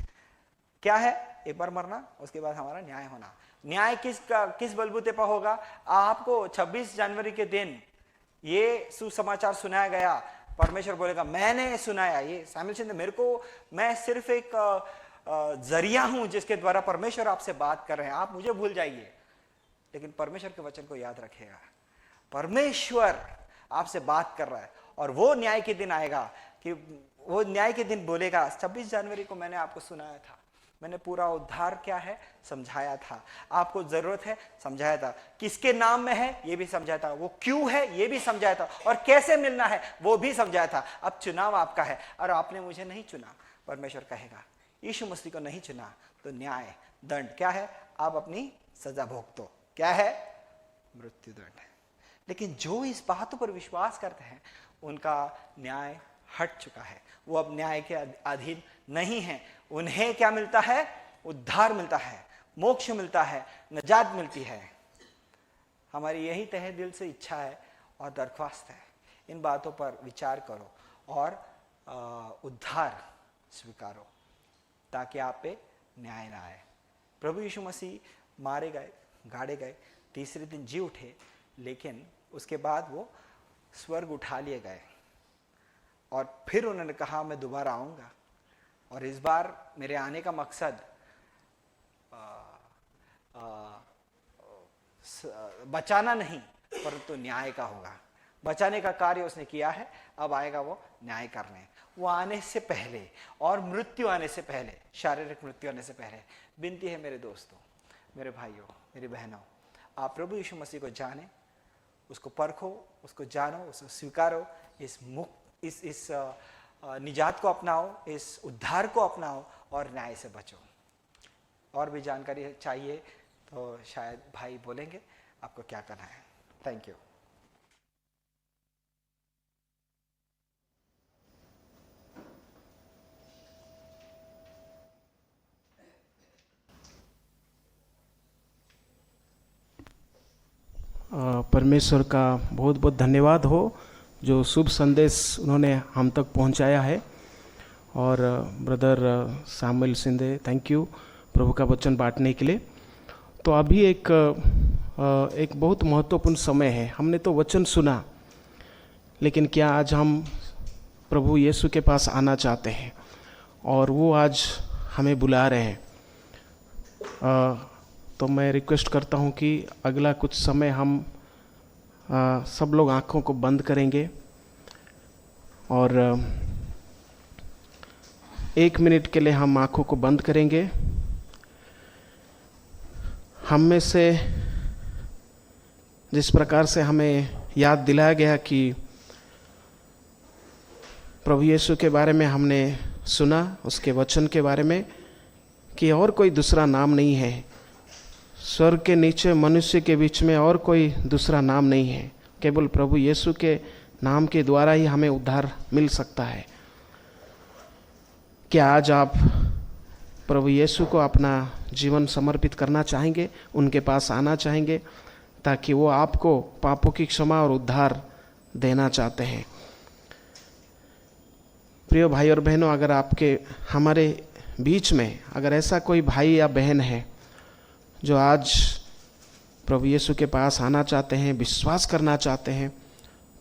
क्या है? एक बार मरना, उसके बाद हमारा न्याय होना। न्याय किस बलबूते पर होगा? आपको 26 जनवरी के दिन ये सुसमाचार सुनाया गया, परमेश्वर बोलेगा मैंने सुनाया। ये सामिल सिंह मेरे को, मैं सिर्फ एक जरिया हूं जिसके द्वारा परमेश्वर आपसे बात कर रहे हैं। आप मुझे भूल जाइए, लेकिन परमेश्वर के वचन को याद रखिएगा। परमेश्वर आपसे बात कर रहा है और वो न्याय के दिन आएगा कि वो न्याय के दिन बोलेगा 26 जनवरी को मैंने आपको सुनाया था, मैंने पूरा उद्धार क्या है समझाया था, आपको जरूरत है समझाया था, किसके नाम में है ये भी समझाया था, वो क्यों है ये भी समझाया था, और कैसे मिलना है वो भी समझाया था। अब चुनाव आपका है और आपने मुझे नहीं चुना। परमेश्वर कहेगा यीशु मसीह को नहीं चुना तो न्याय, दंड क्या है? आप अपनी सजा भोगतो। क्या है? मृत्यु दंड। लेकिन जो इस बातों पर विश्वास करते हैं उनका न्याय हट चुका है, वो अब न्याय के अधीन नहीं है। उन्हें क्या मिलता है? उद्धार मिलता है, मोक्ष मिलता है, नजात मिलती है। हमारी यही तहे दिल से इच्छा है और दरख्वास्त है, इन बातों पर विचार करो और उद्धार स्वीकारो ताकि आप पे न्याय ना आए। प्रभु यीशु मसीह मारे गए, गाड़े गए, तीसरे दिन जी उठे, लेकिन उसके बाद वो स्वर्ग उठा लिए गए और फिर उन्होंने कहा मैं दोबारा आऊंगा और इस बार मेरे आने का मकसद बचाना नहीं परंतु न्याय का होगा। बचाने का कार्य उसने किया है, अब आएगा वो न्याय करने। वो आने से पहले और मृत्यु आने से पहले, शारीरिक मृत्यु आने से पहले, विनती है मेरे दोस्तों, मेरे भाइयों, मेरी बहनों, आप प्रभु यीशु मसीह को जाने, उसको परखो, उसको जानो, उसको स्वीकारो, इस निजात को अपनाओ, इस उद्धार को अपनाओ और न्याय से बचो। और भी जानकारी चाहिए तो शायद भाई बोलेंगे आपको क्या करना है। Thank you. परमेश्वर का बहुत बहुत धन्यवाद हो जो शुभ संदेश उन्होंने हम तक पहुंचाया है। और brother Samuel Shinde, thank you प्रभु का वचन बांटने के लिए। तो अभी एक बहुत महत्वपूर्ण समय है। हमने तो वचन सुना, लेकिन क्या आज हम प्रभु यीशु के पास आना चाहते हैं? और वो आज हमें बुला रहे हैं। तो मैं रिक्वेस्ट करता हूं कि अगला कुछ समय हम सब लोग आँखों को बंद करेंगे और 1 मिनट के लिए हम आँखों को बंद करेंगे। हम में से जिस प्रकार से हमें याद दिलाया गया कि प्रभु यीशु के बारे में हमने सुना, उसके वचन के बारे में, कि और कोई दूसरा नाम नहीं है स्वर्ग के नीचे, मनुष्य के बीच में और कोई दूसरा नाम नहीं है, केवल प्रभु यीशु के नाम के द्वारा ही हमें उद्धार मिल सकता है। क्या आज आप प्रभु यीशु को अपना जीवन समर्पित करना चाहेंगे, उनके पास आना चाहेंगे, ताकि वो आपको पापों की क्षमा और उद्धार देना चाहते हैं? प्रिय भाई और बहनों, अगर आपके हमारे बीच में अगर ऐसा कोई भाई या बहन है जो आज प्रभु यीशु के पास आना चाहते हैं, विश्वास करना चाहते हैं,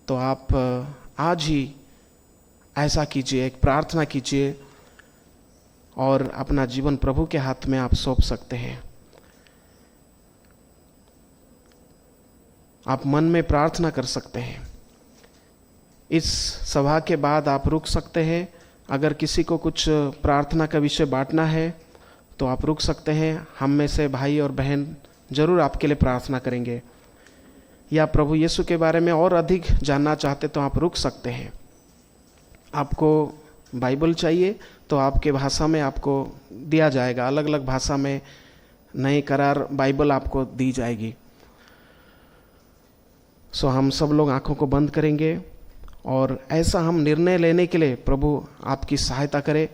तो आप आज ही ऐसा कीजिए, एक प्रार्थना कीजिए और अपना जीवन प्रभु के हाथ में आप सौंप सकते हैं। आप मन में प्रार्थना कर सकते हैं। इस सभा के बाद आप रुक सकते हैं। अगर किसी को कुछ प्रार्थना का विषय बांटना है तो आप रुक सकते हैं। हम में से भाई और बहन जरूर आपके लिए प्रार्थना करेंगे। या प्रभु यीशु के बारे में और अधिक जानना चाहते तो आप रुक सकते हैं। आपको बाइबल चाहिए तो आपके भाषा में आपको दिया जाएगा, अलग अलग भाषा में नई करार बाइबल आपको दी जाएगी। सो हम सब लोग आंखों को बंद करेंगे और ऐसा हम निर्णय लेने के लिए प्रभु आपकी सहायता करे।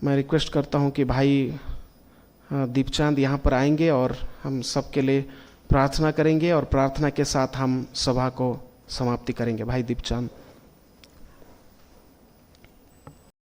मैं रिक्वेस्ट करता हूं कि भाई दीपचांद यहाँ पर आएंगे और हम सबके लिए प्रार्थना करेंगे और प्रार्थना के साथ हम सभा को समाप्ति करेंगे। भाई दीपचांद।